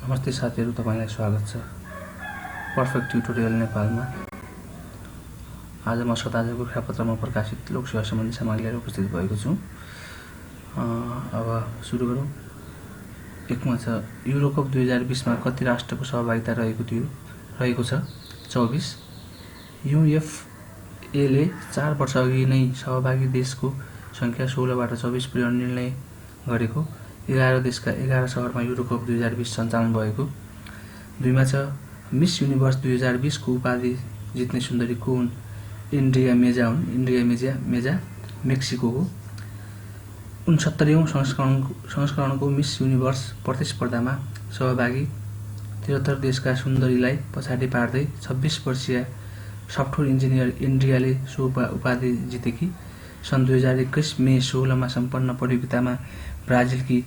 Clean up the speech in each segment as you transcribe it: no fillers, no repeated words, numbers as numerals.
नमस्ते साथीहरु, तपाईलाई स्वागत छ पर्फेक्ट ट्युटोरियल नेपालमा। आज म स्वताजा गोरखापत्रमा प्रकाशित लोकसेवा सम्बन्धी सामग्री लिएर उपस्थित भएको छु। अब सुरु गरौँ। एकमा छ युरोकप 2020 मा कति राष्ट्रको सहभागिता रहेको छ? 24। युएफए ले 4 वर्ष अघि नै सहभागी देशको संख्या 16 बाट 24 पुर्याउने निर्णय गरेको। 11 देशका 11 शहरमा युरोकप 2020 सञ्चालन भएको। 2 मा छ मिस युनिभर्स 2020 को उपाधि जित्ने सुन्दरी को हुन्? इन्ड्रिया मेजा हुन्। इन्ड्रिया मेजा मेक्सिको 69औं संस्करणको मिस युनिभर्स प्रतिस्पर्धामा सहभागी 73 देशका सुन्दरीलाई पछाडि पार्दै 26 वर्षीय सफ्टवेयर इन्जिनियर इन्ड्रियाले सो उपाधि जितेकी। सन् 2021 मे 16 मा सम्पन्न प्रतियोगितामा ब्राजिलकी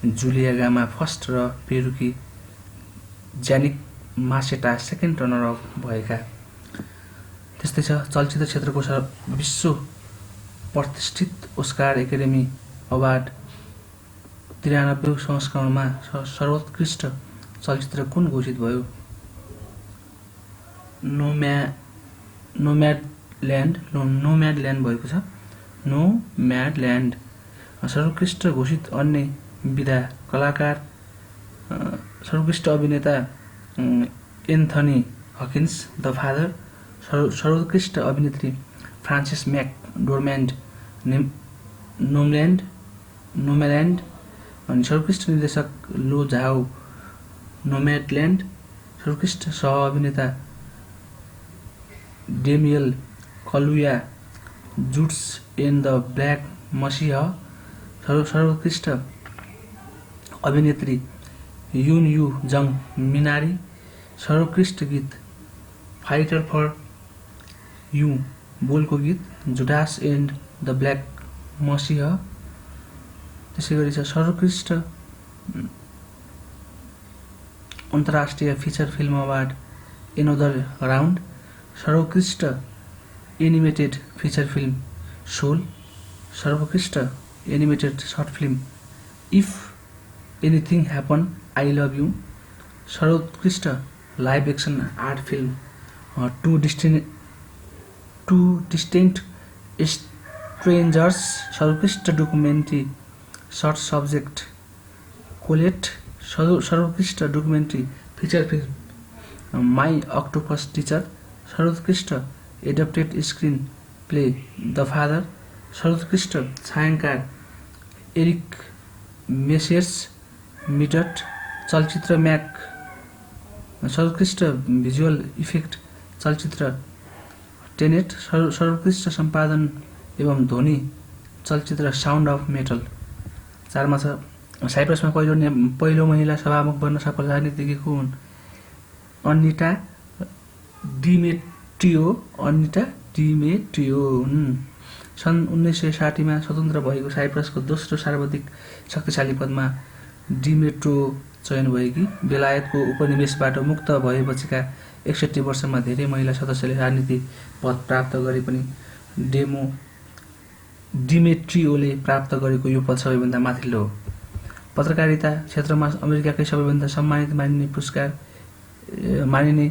जुलिया गामा फर्स्ट र पेरुकी ज्यानिक मासेटा सेकेन्ड रनर अप भएका। त्यस्तै छ चलचित्र क्षेत्रको विश्व प्रतिष्ठित ओस्कार एकाडेमी अवार्ड 93औं संस्करणमा सर्वोत्कृष्ट चलचित्र कुन घोषित भयो? नोम्याडल्यान्ड भएको छ। नोम्याडल्यान्ड। सर्वोत्कृष्ट घोषित अन्य विधा कलाकार सर्वोत्कृष्ट अभिनेता एन्थनी हकिन्स द फादर। सर्वोत्कृष्ट अभिनेत्री फ्रान्सिस मैकडोर्मान्ड नोम्याल्यान्ड। अनि सर्वोत्कृष्ट निर्देशक लो झाओ नोम्याडल्यान्ड। सर्वोत्कृष्ट सह अभिनेता डेमियल कलुया जुट्स इन द ब्ल्याक मसीह। सर्वोत्कृष्ट अभिनेत्री युन यु जङ मिनारी। सर्वोत्कृष्ट गीत फाइटर फर यु बोलको गीत Judas and the black Messiah. त्यसै गरी छ सर्वोत्कृष्ट अन्तर्राष्ट्रिय feature film award another round. सर्वोत्कृष्ट एनिमेटेड फिचर फिल्म सोल। सर्वोत्कृष्ट animated short film if anything happen I love you. सर्वोत्कृष्ट live action short film two distant strangers. सर्वोत्कृष्ट डकुमेन्ट्री सर्ट सब्जेक्ट कोलेट। सर्वोत्कृष्ट documentary feature film my octopus teacher. सर्वोत्कृष्ट adapted screenplay the father. सर्वोत्कृष्ट छायाङ्कन Eric मेसेर्स मिडट। चलचित्र MAC. सर्वोत्कृष्ट visual effect चलचित्र Tenet. सर्वोत्कृष्ट सम्पादन एवं ध्वनि चलचित्र साउन्ड अफ मेटल। 4 मा छ साइप्रसमा पहिलो महिला सभामुख बन्न सफल राजनीतिज्ञ को हुन्? अनिटा डिमेट्रियो हुन्। सन् 1960 मा स्वतन्त्र भएको साइप्रसको दोस्रो सर्वाधिक शक्तिशाली पदमा डिमेट्रो चयन भएकी। बेलायतको उपनिवेशबाट मुक्त भएपछिका 61 वर्षमा धेरै महिला सदस्यले राजनीति पद प्राप्त गरे पनि डिमेट्रियोले प्राप्त गरेको यो पद सबैभन्दा माथिल्लो हो। पत्रकारिता क्षेत्रमा अमेरिकाकै सबैभन्दा सम्मानित मानिने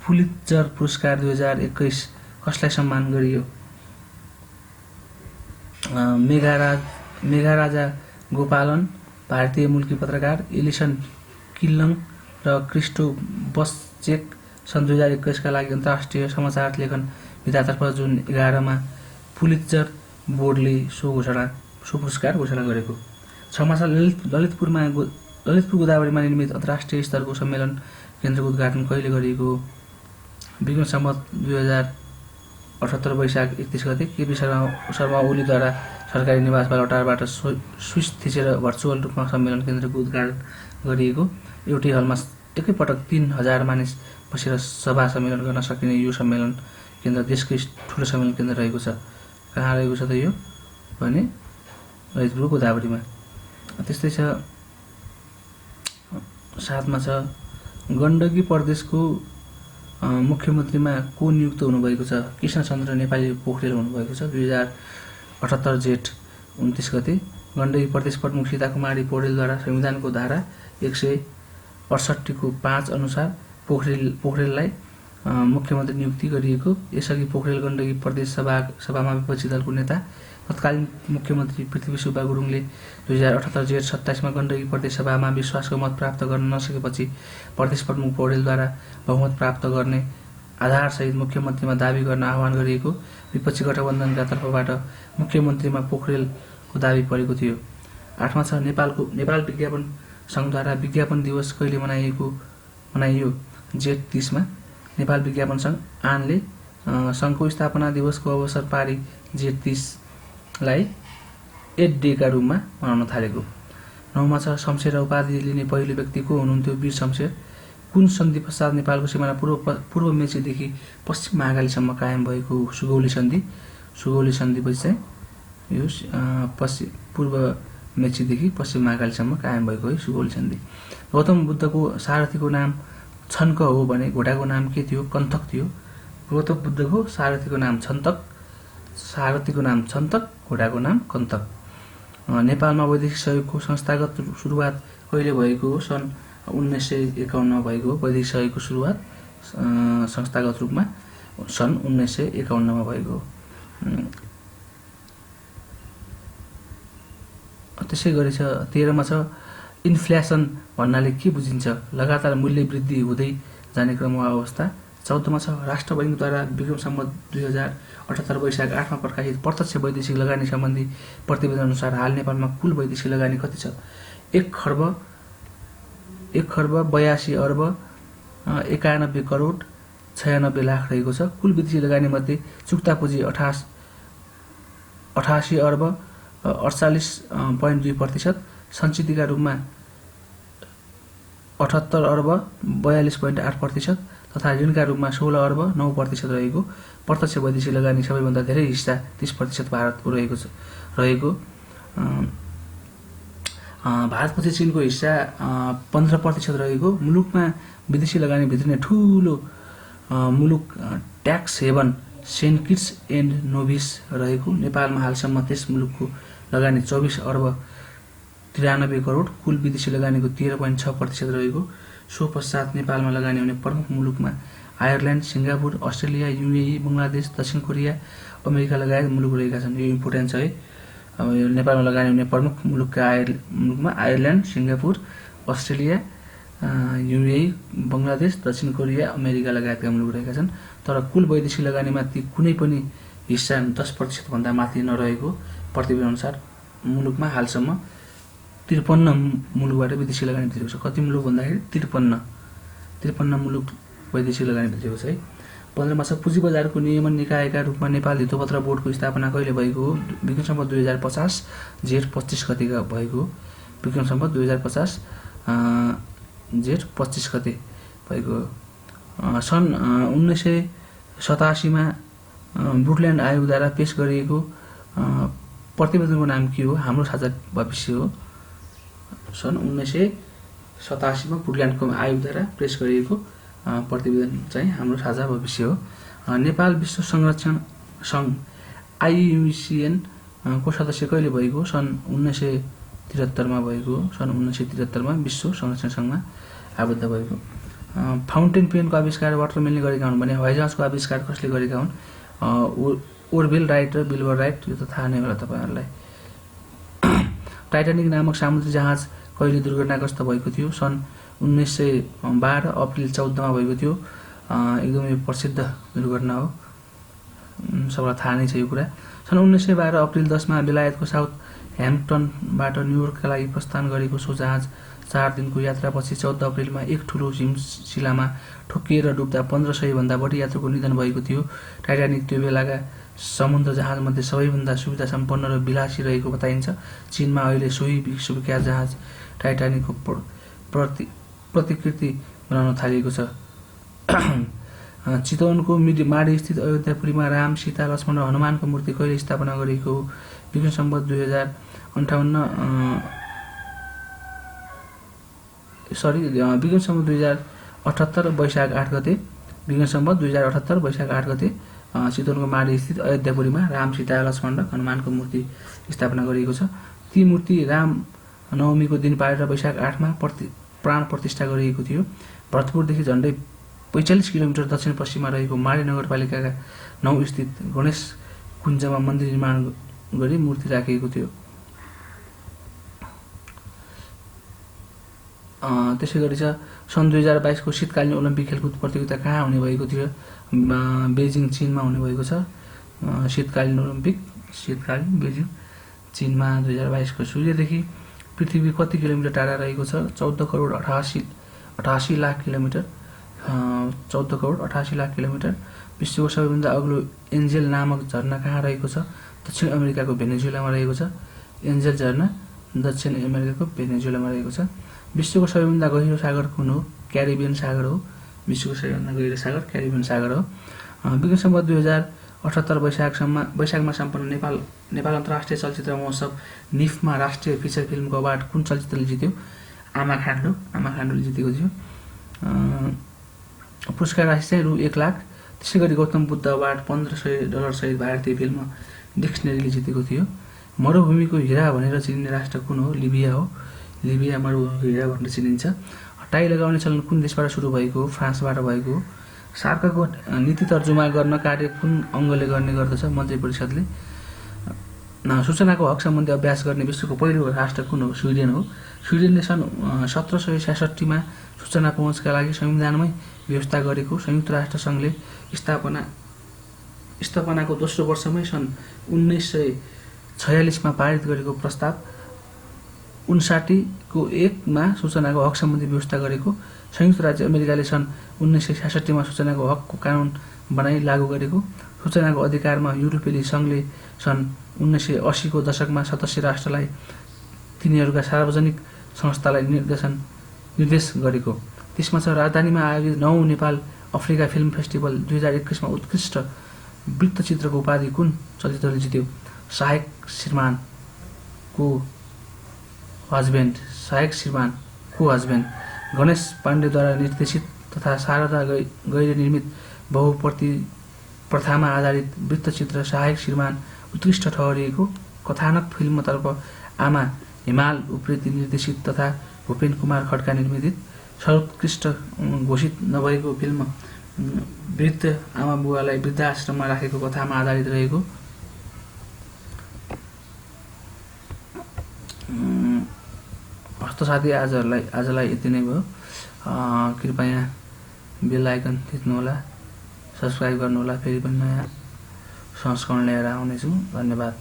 पुलित्जर पुरस्कार 2021 कसलाई सम्मान गरियो? मेघाराजा गोपालन भारतीय मूलकी पत्रकार एलिसन किल्लङ र क्रिस्टो बसचेक सन् 2021 का लागि अन्तर्राष्ट्रिय समाचार लेखन विधातर्फ जुन 11 मा पुलित्जर बोर्डले सो पुरस्कार घोषणा गरेको। 6 मा ललितपुर गोदावरीमा निर्मित अन्तर्राष्ट्रिय स्तरको सम्मेलन केन्द्रको उद्घाटन कहिले गरिएको? विक्रम सम्वत 2078 वैशाख 31 गते केपी शर्मा ओलीद्वारा सरकारी निवास बालुटारबाट स्विच थिचेर भर्चुअल रूपमा सम्मेलन केन्द्रको उद्घाटन गरिएको। एउटै हलमा एकैपटक 3000 मानिस बसेर सभा सम्मेलन गर्न सकिने यो सम्मेलन केन्द्र देशकै ठुलो सम्मेलन केन्द्र रहेको छ। कहाँ रहेको छ त यो भने ललितपुर गोदावरीमा। त्यस्तै छ 7 मा छ गण्डकी प्रदेशको मुख्यमन्त्रीमा को नियुक्त हुनुभएको छ? कृष्णचन्द्र नेपाली पोखरेल हुनुभएको छ। 2078 जेठ 29 गते गण्डकी प्रदेश प्रमुख सीता कुमारी पौडेलद्वारा संविधानको धारा 68 को 5 अनुसार पोखरेललाई मुख्यमन्त्री नियुक्ति गरिएको। यसअघि पोखरेल गण्डकी प्रदेश सभामा विपक्षी दलको नेता तत्कालीन मुख्यमन्त्री पृथ्वी सुब्बा गुरुङले 2078 जेठ 27 गण्डकी प्रदेश सभामा विश्वासको मत प्राप्त गर्न नसकेपछि प्रदेश प्रमुख पौडेलद्वारा बहुमत प्राप्त गर्ने आधारसहित मुख्यमन्त्रीमा दाबी गर्न आह्वान गरिएको विपक्षी गठबन्धनका तर्फबाट मुख्यमन्त्रीमा पोखरेलको दाबी परेको थियो। 8मा छ नेपाल विज्ञापन सङ्घद्वारा विज्ञापन दिवस कहिले मनाइयो। जेठ 30 नेपाल विज्ञापन सङ्घ आनले सङ्घको स्थापना दिवसको अवसर पारी जेठ 30लाई एड डेका रूपमा मनाउन थालेको। 9मा छ शमशेर उपाधि लिने पहिलो व्यक्ति को हुनुहुन्थ्यो वीर शमशेर। कुन सन्धि पश्चात नेपालको सिमाना पूर्व मेचीदेखि पश्चिम महाकालीसम्म कायम भएको सुगौली सन्धि। सुगौली सन्धिपछि चाहिँ यो पूर्व मेचीदेखि पश्चिम महाकालीसम्म कायम भएको है सुगौली सन्धि। गौतम बुद्धको सारथीको नाम छन्क हो भने घोडाको नाम के थियो? कन्थक थियो। गौतम बुद्धको सारथीको नाम छन्तक, घोडाको नाम कन्तक। नेपालमा वैदेशिक सहयोगको संस्थागत सुरुवात कहिले भएको हो? सन् 1951 भएको हो। वैदेशिक सहयोगको सुरुवात संस्थागत रूपमा सन् 1951 भएको हो। त्यसै गरी 13मा छ इन्फ्लेसन भन्नाले के बुझिन्छ? लगातार मूल्य वृद्धि हुँदै जाने क्रम वा अवस्था। 14मा छ राष्ट्र बैङ्कद्वारा विक्रम सम्वत 2078 वैशाख 8मा प्रकाशित प्रत्यक्ष वैदेशिक लगानी सम्बन्धी प्रतिवेदन अनुसार हाल नेपालमा कुल वैदेशिक लगानी कति छ? 1 खर्ब 82 अर्ब 91 करोड 96 लाख रहेको छ। कुल विदेशी लगानी मध्ये चुक्ता पुँजी 88 अर्ब 48.2%, सञ्चितका रूपमा 78 अर्ब 42.8% तथा ऋणका रूपमा 16 अर्ब 9% रहेको। प्रत्यक्ष वैदेशिक लगानी सबैभन्दा धेरै हिस्सा 30% भारतको रहेको। भारतपछि चीनको हिस्सा 15% रहेको। मुलुकमा विदेशी लगानी भित्रिने ठूलो मुलुक tax haven Saint Kitts and Nevis रहेको। नेपालमा हालसम्म त्यस मुलुकको लगानी 24 अर्ब 93 करोड, कुल विदेशी लगानीको 13.6% रहेको। सो पश्चात नेपालमा लगानी हुने प्रमुख मुलुकमा Ireland, Singapore, Australia, UAE, Bangladesh, दक्षिण कोरिया, अमेरिका लगायत मुलुक रहेका छन्। यो इम्पोर्टेन्ट छ है। अब यो नेपालमा लगानी हुने प्रमुख मुलुकमा Ireland, Singapore, Australia, UAE, Bangladesh, दक्षिण कोरिया, अमेरिका लगायतका मुलुक रहेका छन्। तर कुल वैदेशिक लगानीमा ती कुनै पनि हिस्सा 10% भन्दा माथि नरहेको प्रतिवेदन अनुसार मुलुकमा हालसम्म 53 मुलुकबाट विदेशी लगानी भित्रिएको छ। कति मुलुक भन्दाखेरि 53 मुलुक वैदेशिक लगानी भित्रिएको छ है। 15मा छ पुँजी बजारको नियमन निकायका रूपमा नेपाल धितोपत्र बोर्डको स्थापना कहिले भएको हो? विक्रम सम्वत 2050 जेठ 25 गतेका भएको हो। विक्रम सम्वत 2050 जेठ 25 गते भएको हो। सन् 1987 ब्रुकल्यान्ड आयोगद्वारा पेश गरिएको प्रतिवेदनको नाम के हो? हाम्रो साझा भविष्य हो। सन् 1987 ब्रुकल्यान्डको आयोगद्वारा पेश गरिएको प्रतिवेदन चाहिँ हाम्रो साझा भविष्य हो। नेपाल विश्व संरक्षण सङ्घ IUCN को सदस्य कहिले भएको? सन् 1973 भएको हो। सन् 1973 विश्व संरक्षण सङ्घमा आबद्ध भएको। फाउन्टेन पेनको आविष्कार वाटरमेनले गरेका हुन् भने हवाईजहाजको आविष्कार कसले गरेका हुन्? ओरवेल राइट र विल्बर राइट। यो त थाहा नै होला तपाईँहरूलाई। टाइटानिक नामक सामुद्रिक जहाज कहिले दुर्घटनाग्रस्त भएको थियो? सन् 1912 अप्रिल 14मा भएको थियो। एकदमै प्रसिद्ध दुर्घटना हो, सबैलाई थाहा नै छ यो कुरा। सन् 1912 अप्रिल 10मा बेलायतको साउथ ह्याम्पटनबाट न्युयोर्कका लागि प्रस्थान गरेको सो जहाज 4 दिनको यात्रापछि 14 अप्रिलमा एक ठुलो हिमशिलामा ठोकिएर डुब्दा 1500 भन्दा बढी यात्रुको निधन भएको थियो। टाइटानिक त्यो बेलाका समुद्र जहाजमध्ये सबैभन्दा सुविधा सम्पन्न र विलासी रहेको बताइन्छ। चीनमा अहिले सोही विश्वविख्यात जहाज टाइटानिकको प्रतिकृति बनाउन थालिएको छ। चितवनको माडीस्थित अयोध्यापुरीमा राम, सीता, लक्ष्मण र हनुमानको मूर्ति कहिले स्थापना गरिएको हो? विक्रम सम्वत 2078 वैशाख 8 गते। विक्रम सम्वत 2078 वैशाख 8 गते चितवनको माडीस्थित अयोध्यापुरीमा राम, सीता, लक्ष्मण र हनुमानको मूर्ति स्थापना गरिएको छ। ती मूर्ति राम नवमीको दिन पारेर वैशाख 8मा प्राण प्रतिष्ठा गरिएको थियो। भरतपुरदेखि झन्डै 45 किलोमिटर दक्षिण पश्चिममा रहेको माडी नगरपालिकाका 9 स्थित गणेश कुञ्जमा मन्दिर निर्माण गरी मूर्ति राखिएको थियो। त्यसै गरी सन् 2022 को शीतकालीन ओलम्पिक खेलकुद प्रतियोगिता कहाँ हुने भएको थियो? बेजिङ चीनमा हुने भएको छ। शीतकालीन ओलम्पिक बेजिङ चीनमा 2022 को। सूर्यदेखि पृथ्वी कति किलोमिटर टाढा रहेको छ? 14 करोड 88 लाख किलोमिटर। 14 करोड 88 लाख किलोमिटर। विश्वको सबैभन्दा अग्लो एन्जेल नामक झरना कहाँ रहेको छ? दक्षिण अमेरिकाको भेनेजुएलामा रहेको छ। एन्जेल झरना दक्षिण अमेरिकाको भेनेजुएलामा रहेको छ। विश्वको सबैभन्दा गहिरो सागर कुन हो? क्यारिबियन सागर हो। विश्वको सबैभन्दा गहिरो सागर क्यारिबियन सागर हो। विगत सम्म 2078 वैशाखमा सम्पन्न नेपाल अन्तर्राष्ट्रिय चलचित्र महोत्सव निफमा राष्ट्रिय फिचर फिल्मको अवार्ड कुन चलचित्रले जित्यो? आमा खाण्डोले जितेको थियो। पुरस्कार राशि चाहिँ रु 1 लाख। त्यसै गरी गौतम बुद्ध अवार्ड $1500 सहित भारतीय फिल्म डिक्सनरीले जितेको थियो। मरुभूमिको हिरा भनेर चिनिने राष्ट्र कुन हो? लिबिया हो। लिबिया मरुभूमिको हिरा भनेर चिनिन्छ। टाई लगाउने चलन कुन देशबाट सुरु भएको हो? फ्रान्सबाट भएको हो। सार्कको नीति तर्जुमा गर्न कार्य कुन अङ्गले गर्ने गर्दछ? मन्त्री परिषदले। सूचनाको हक सम्बन्धी अभ्यास गर्ने विश्वको पहिलो राष्ट्र कुन हो? स्विडेन हो। स्विडेनले सन् 1766 मा सूचना पहुँचका लागि संविधानमै व्यवस्था गरेको संयुक्त राष्ट्र संघले स्थापनाको दोस्रो वर्षमै सन् 1946 मा पारित गरेको प्रस्ताव 59 को 1 मा सूचनाको हक सम्बन्धी व्यवस्था गरेको। संयुक्त राज्य अमेरिकाले सन् 1966 मा सूचनाको हकको कानुन बनाई लागू गरेको। सूचनाको अधिकारमा युरोपेली सङ्घले सन् 1980 को दशकमा सदस्य राष्ट्रलाई तिनीहरूका सार्वजनिक संस्थालाई निर्देश गरेको। त्यसमा छ राजधानीमा आयोजित 9 नेपाल अफ्रिका फिल्म फेस्टिभल 2021 मा उत्कृष्ट वृत्तचित्रको उपाधि कुन चलचित्रले जित्यो? सहायक श्रीमान को हस्बेन्ड गणेश पाण्डेद्वारा निर्देशित तथा शारदा गैरे निर्मित बहुप्रति प्रथामा आधारित वृत्तचित्र सहायक श्रीमान उत्कृष्ट ठहरिएको। कथानक फिल्मतर्फ आमा हिमाल उप्रेती निर्देशित तथा भूपेन कुमार खड्का निर्मित सर्वोत्कृष्ट घोषित नभएको फिल्म वृद्ध आमा बुवालाई वृद्धाश्रममा राखेको कथामा आधारित रहेको। हस्त साथी आजलाई यति नै भयो। कृपया बेल आइकन थिच्नुहोला, सब्सक्राइब गर्नुहोला। फेरि पनि नयाँ संस्करण लिएर आउनेछु। धन्यवाद।